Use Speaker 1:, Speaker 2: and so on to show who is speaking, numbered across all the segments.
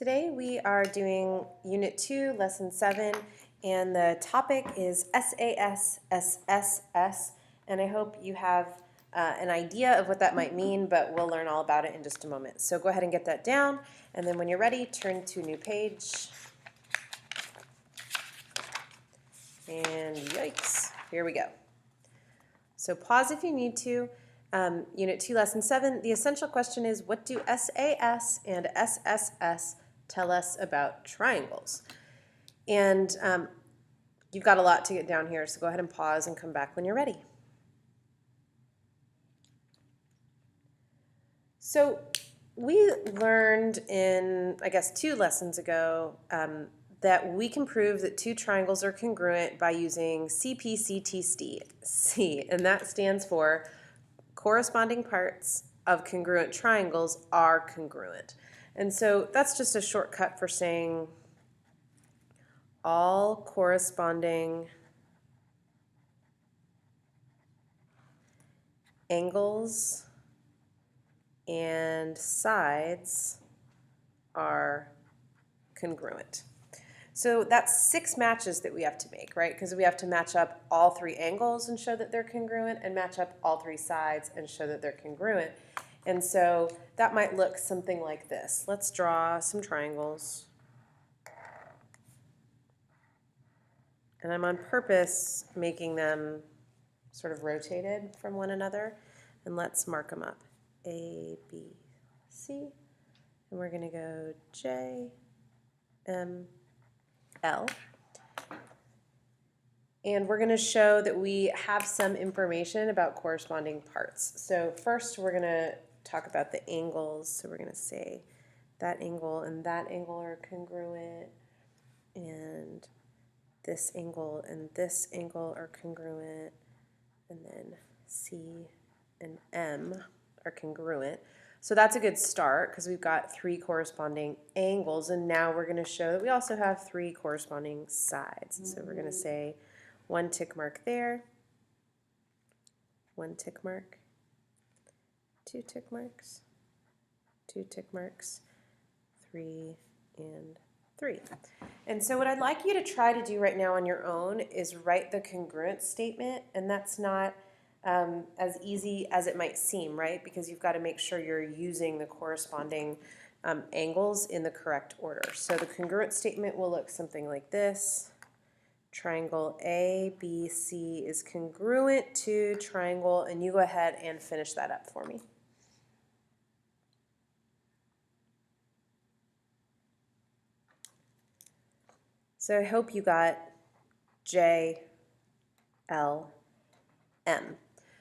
Speaker 1: Today we are doing Unit 2, Lesson 7, and the topic is SAS, SSS, and I hope you have an idea of what that might mean, but we'll learn all about it in just a moment. So go ahead and get that down, and then when you're ready, turn to a new page. And yikes, here we go. So pause if you need to. Unit 2, Lesson 7, the essential question is, what do SAS and SSS tell us about triangles? And you've got a lot to get down here, so go ahead and pause and come back when you're ready. So we learned in, I guess, 2 lessons ago that we can prove that 2 triangles are congruent by using CPCTC, and that stands for corresponding parts of congruent triangles are congruent. And so that's just a shortcut for saying all corresponding angles and sides are congruent. So that's 6 matches that we have to make, right? Because we have to match up all 3 angles and show that they're congruent, and match up all 3 sides and show that they're congruent. And so that might look something like this. Let's draw some triangles. And I'm on purpose making them sort of rotated from one another. And let's mark them up. A, B, C. And we're going to go J, M, L. And we're going to show that we have some information about corresponding parts. So first we're going to talk about the angles. So we're going to say that angle and that angle are congruent, and this angle and this angle are congruent, and then C and M are congruent. So that's a good start because we've got 3 corresponding angles, and now we're going to show that we also have 3 corresponding sides. So we're going to say 1 tick mark there, 1 tick mark, 2 tick marks, 2 tick marks, 3 and 3. And so what I'd like you to try to do right now on your own is write the congruent statement, and that's not as easy as it might seem, right? Because you've got to make sure you're using the corresponding angles in the correct order. So the congruent statement will look something like this. Triangle ABC is congruent to triangle, and you go ahead and finish that up for me. So I hope you got J, L, M.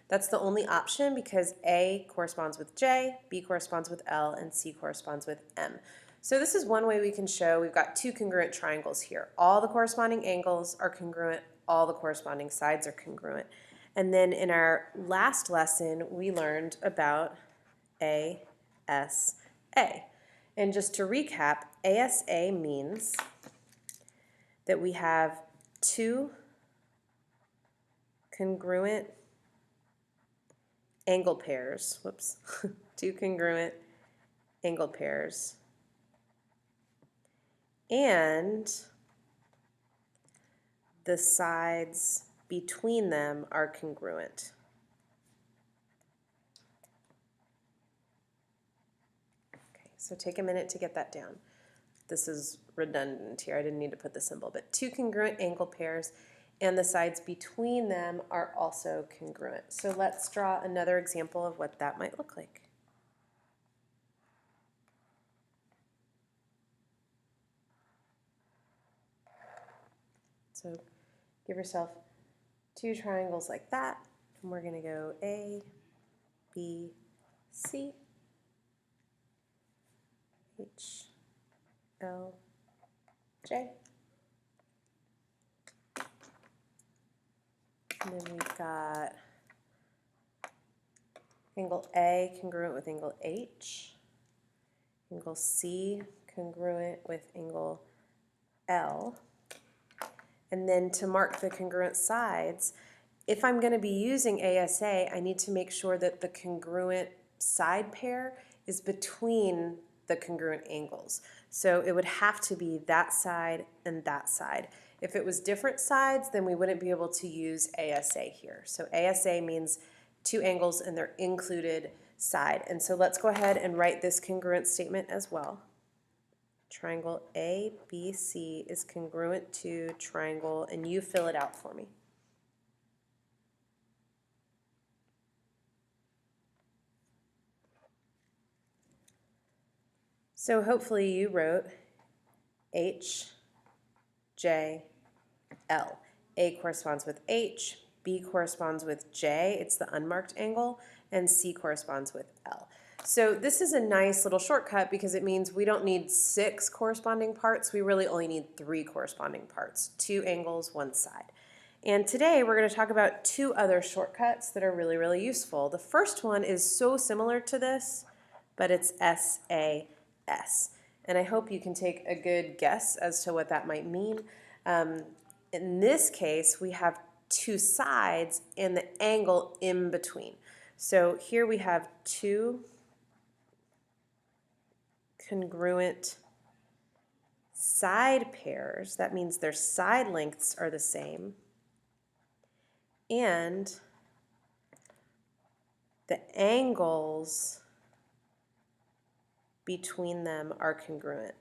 Speaker 1: That's the only option because A corresponds with J, B corresponds with L, and C corresponds with M. So this is one way we can show we've got 2 congruent triangles here. All the corresponding angles are congruent, all the corresponding sides are congruent. And then in our last lesson, we learned about ASA. And just to recap, ASA means that we have 2 congruent angle pairs, 2 congruent angle pairs, and the sides between them are congruent. Okay, so take a minute to get that down. This is redundant here, I didn't need to put the symbol, but 2 congruent angle pairs and the sides between them are also congruent. So let's draw another example of what that might look like. So give yourself 2 triangles like that, and we're going to go A, B, C, H, L, J. And then we've got angle A congruent with angle H, angle C congruent with angle L. And then to mark the congruent sides, if I'm going to be using ASA, I need to make sure that the congruent side pair is between the congruent angles. So it would have to be that side and that side. If it was different sides, then we wouldn't be able to use ASA here. So ASA means two angles and their included side. And so let's go ahead and write this congruent statement as well. Triangle ABC is congruent to triangle, and you fill it out for me. So hopefully you wrote H, J, L. A corresponds with H, B corresponds with J, it's the unmarked angle, and C corresponds with L. So this is a nice little shortcut because it means we don't need 6 corresponding parts, we really only need 3 corresponding parts, 2 angles, 1 side. And today we're going to talk about 2 other shortcuts that are really, really useful. The first one is so similar to this, but it's SAS. And I hope you can take a good guess as to what that might mean. In this case, we have 2 sides and the angle in between. So here we have 2 congruent side pairs. That means their side lengths are the same. And the angles between them are congruent.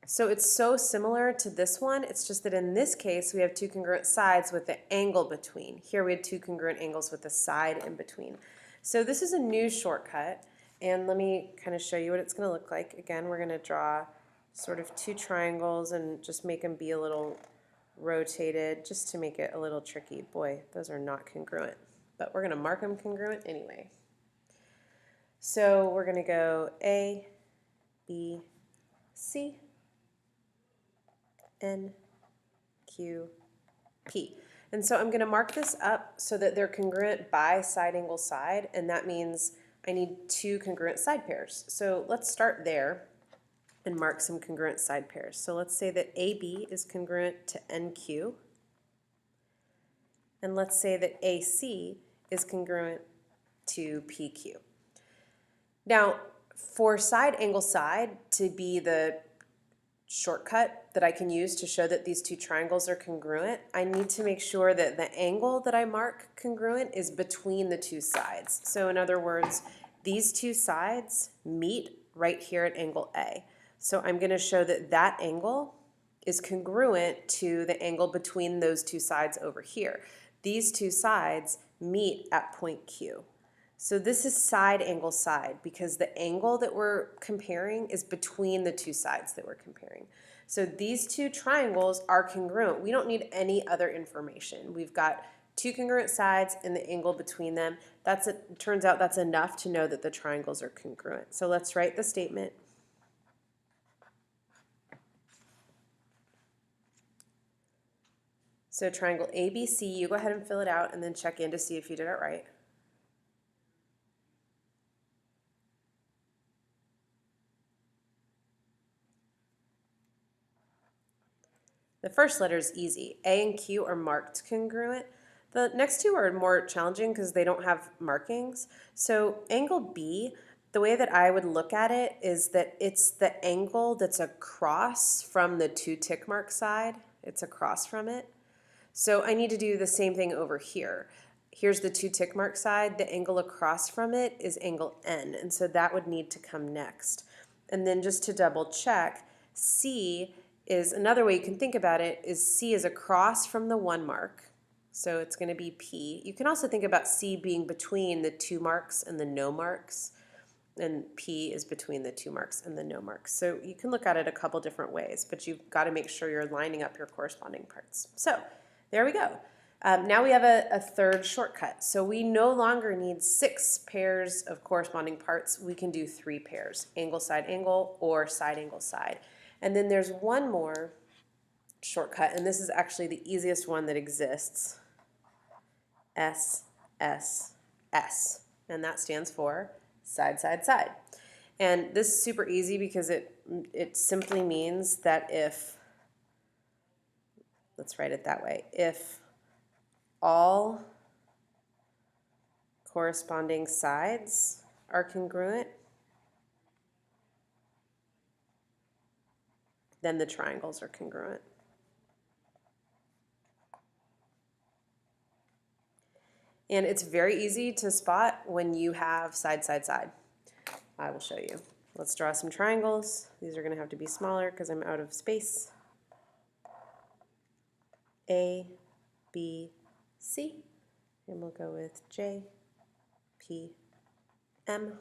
Speaker 1: So it's so similar to this one, it's just that in this case we have 2 congruent sides with the angle between. Here we had 2 congruent angles with the side in between. So this is a new shortcut, and let me kind of show you what it's going to look like. Again, we're going to draw sort of 2 triangles and just make them be a little rotated just to make it a little tricky. Boy, those are not congruent, but we're going to mark them congruent anyway. So we're going to go A, B, C, N, Q, P. And so I'm going to mark this up so that they're congruent by side angle side, and that means I need 2 congruent side pairs. So let's start there and mark some congruent side pairs. So let's say that AB is congruent to NQ, and let's say that AC is congruent to PQ. Now, for side angle side to be the shortcut that I can use to show that these 2 triangles are congruent, I need to make sure that the angle that I mark congruent is between the 2 sides. So in other words, these 2 sides meet right here at angle A. So I'm going to show that that angle is congruent to the angle between those 2 sides over here. These 2 sides meet at point Q. So this is side angle side because the angle that we're comparing is between the 2 sides that we're comparing. So these 2 triangles are congruent. We don't need any other information. We've got 2 congruent sides and the angle between them. Turns out that's enough to know that the triangles are congruent. So let's write the statement. So triangle ABC, you go ahead and fill it out and then check in to see if you did it right. The first letter is easy. A and Q are marked congruent. The next 2 are more challenging because they don't have markings. So angle B, the way that I would look at it is that it's the angle that's across from the 2 tick mark side. It's across from it. So I need to do the same thing over here. Here's the 2 tick mark side. The angle across from it is angle N, and so that would need to come next. And then just to double check, C is another way you can think about it is C is across from the 1 mark. So it's going to be P. You can also think about C being between the 2 marks and the no marks. And P is between the 2 marks and the no marks. So you can look at it a couple different ways, but you've got to make sure you're lining up your corresponding parts. So there we go. Now we have a third shortcut. So we no longer need 6 pairs of corresponding parts. We can do 3 pairs, angle side angle or side angle side. And then there's one more shortcut, and this is actually the easiest one that exists. S, S, S. And that stands for side, side, side. And this is super easy because it simply means that if, let's write it that way, if all corresponding sides are congruent, then the triangles are congruent. And it's very easy to spot when you have side, side, side. I will show you. Let's draw some triangles. These are going to have to be smaller because I'm out of space. A, B, C, and we'll go with J, P, M.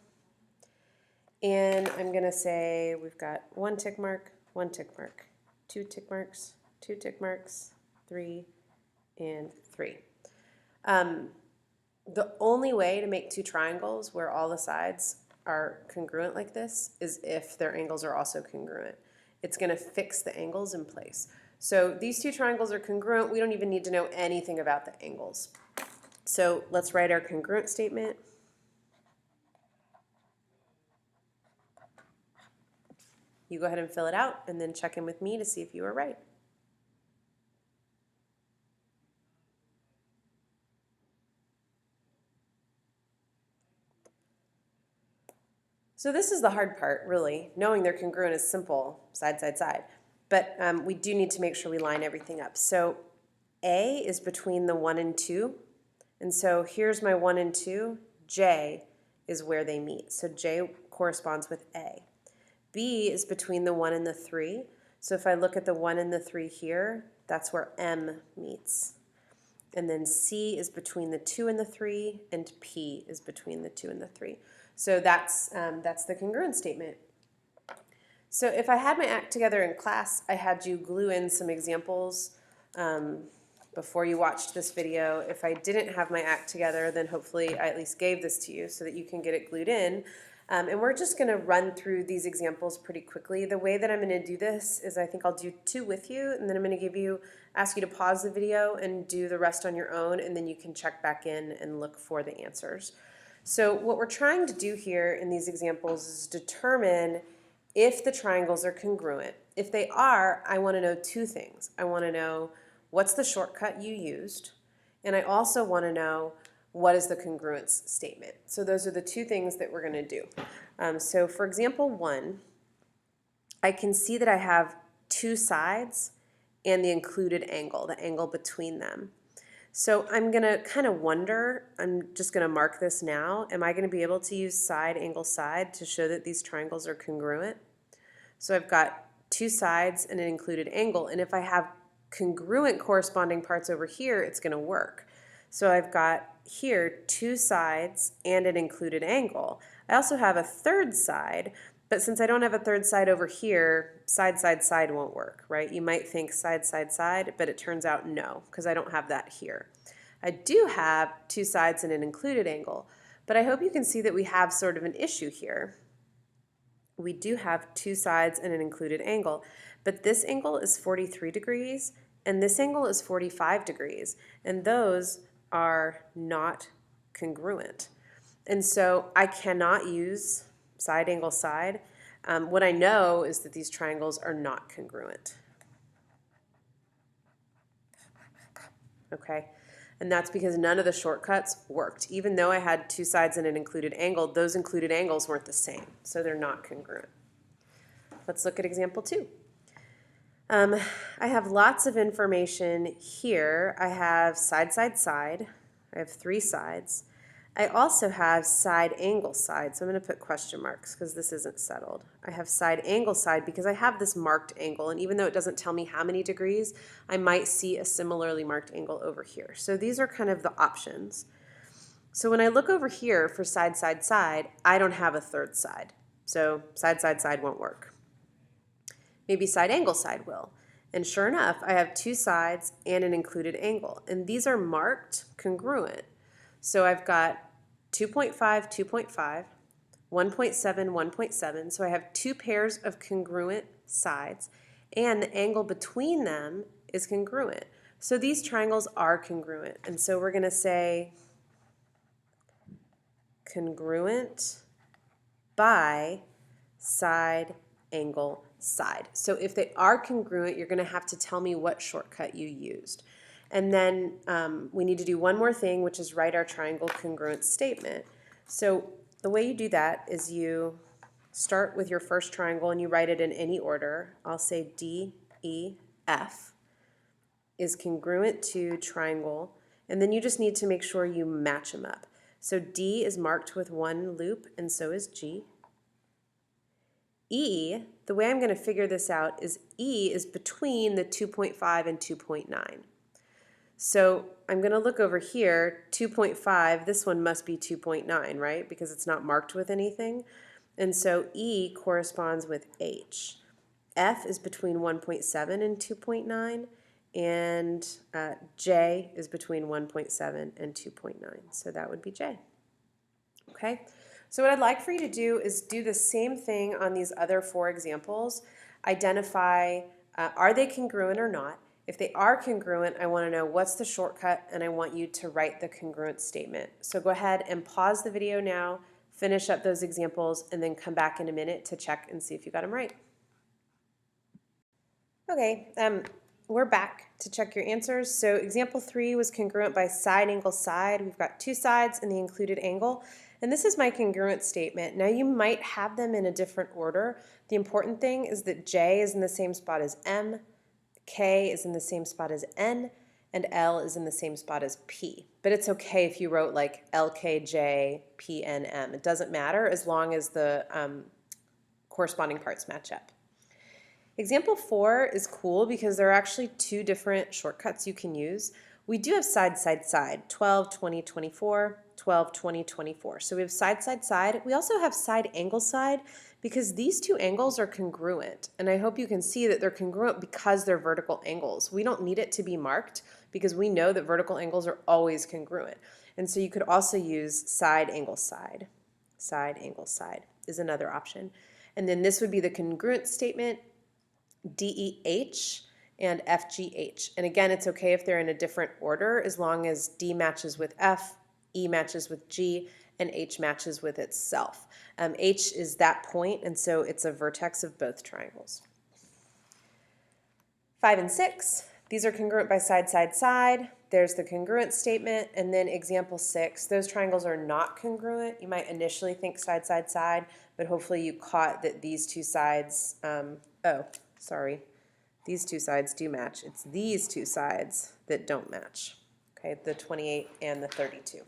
Speaker 1: And I'm going to say we've got 1 tick mark, 1 tick mark, 2 tick marks, 2 tick marks, 3, and 3. The only way to make 2 triangles where all the sides are congruent like this is if their angles are also congruent. It's going to fix the angles in place. So these 2 triangles are congruent. We don't even need to know anything about the angles. So let's write our congruent statement. You go ahead and fill it out and then check in with me to see if you were right. So this is the hard part, really. Knowing they're congruent is simple, side, side, side. But we do need to make sure we line everything up. So A is between the 1 and 2. And so here's my 1 and 2. J is where they meet. So J corresponds with A. B is between the 1 and the 3. So if I look at the 1 and the 3 here, that's where M meets. And then C is between the 2 and the 3, and P is between the 2 and the 3. So that's the congruent statement. So if I had my act together in class, I had you glue in some examples before you watched this video. If I didn't have my act together, then hopefully I at least gave this to you so that you can get it glued in. And we're just going to run through these examples pretty quickly. The way that I'm going to do this is I think I'll do 2 with you, and then I'm going to ask you to pause the video and do the rest on your own, and then you can check back in and look for the answers. So what we're trying to do here in these examples is determine if the triangles are congruent. If they are, I want to know 2 things. I want to know what's the shortcut you used, and I also want to know what is the congruence statement. So those are the 2 things that we're going to do. So for example 1, I can see that I have 2 sides and the included angle, the angle between them. So I'm going to kind of wonder, I'm just going to mark this now, am I going to be able to use side, angle, side to show that these triangles are congruent? So I've got 2 sides and an included angle, and if I have congruent corresponding parts over here, it's going to work. So I've got here 2 sides and an included angle. I also have a 3rd side, but since I don't have a 3rd side over here, side, side, side won't work, right? You might think side, side, side, but it turns out no, because I don't have that here. I do have 2 sides and an included angle, but I hope you can see that we have sort of an issue here. We do have 2 sides and an included angle, but this angle is 43 degrees, and this angle is 45 degrees, and those are not congruent. And so I cannot use side, angle, side. What I know is that these triangles are not congruent. Okay, and that's because none of the shortcuts worked. Even though I had 2 sides and an included angle, those included angles weren't the same, so they're not congruent. Let's look at example 2. I have lots of information here. I have side, side, side. I have 3 sides. I also have side, angle, side. So I'm going to put question marks because this isn't settled. I have side, angle, side because I have this marked angle. And even though it doesn't tell me how many degrees, I might see a similarly marked angle over here. So these are kind of the options. So when I look over here for side, side, side, I don't have a 3rd side. So side, side, side won't work. Maybe side, angle, side will. And sure enough, I have 2 sides and an included angle. And these are marked congruent. So I've got 2.5, 2.5, 1.7, 1.7. So I have 2 pairs of congruent sides, and the angle between them is congruent. So these triangles are congruent. And so we're going to say congruent by side, angle, side. So if they are congruent, you're going to have to tell me what shortcut you used. And then we need to do one more thing, which is write our triangle congruent statement. So the way you do that is you start with your first triangle and you write it in any order. I'll say DEF is congruent to triangle, and then you just need to make sure you match them up. So D is marked with one loop, and so is G. E, the way I'm going to figure this out is E is between the 2.5 and 2.9. So I'm going to look over here, 2.5, this one must be 2.9, right? Because it's not marked with anything. And so E corresponds with H. F is between 1.7 and 2.9, and J is between 1.7 and 2.9. So that would be J. Okay? So what I'd like for you to do is do the same thing on these other 4 examples. Identify, are they congruent or not? If they are congruent, I want to know what's the shortcut, and I want you to write the congruent statement. So go ahead and pause the video now, finish up those examples, and then come back in a minute to check and see if you got them right. Okay, we're back to check your answers. So example 3 was congruent by side, angle, side. We've got 2 sides and the included angle. And this is my congruent statement. Now you might have them in a different order. The important thing is that J is in the same spot as M, K is in the same spot as N, and L is in the same spot as P. But it's okay if you wrote like LKJ, PNM. It doesn't matter as long as the corresponding parts match up. Example 4 is cool because there are actually 2 different shortcuts you can use. We do have side, side, side, 12, 20, 24, 12, 20, 24. So we have side, side, side. We also have side, angle, side because these 2 angles are congruent. And I hope you can see that they're congruent because they're vertical angles. We don't need it to be marked because we know that vertical angles are always congruent. And so you could also use side, angle, side. Side, angle, side is another option. And then this would be the congruent statement, DEH and FGH. And again, it's okay if they're in a different order as long as D matches with F, E matches with G, and H matches with itself. H is that point, and so it's a vertex of both triangles. 5 and 6, these are congruent by side, side, side. There's the congruent statement, and then example 6, those triangles are not congruent. You might initially think side, side, side, but hopefully you caught that these 2 sides, these 2 sides do match. It's these 2 sides that don't match, okay, the 28 and the 32.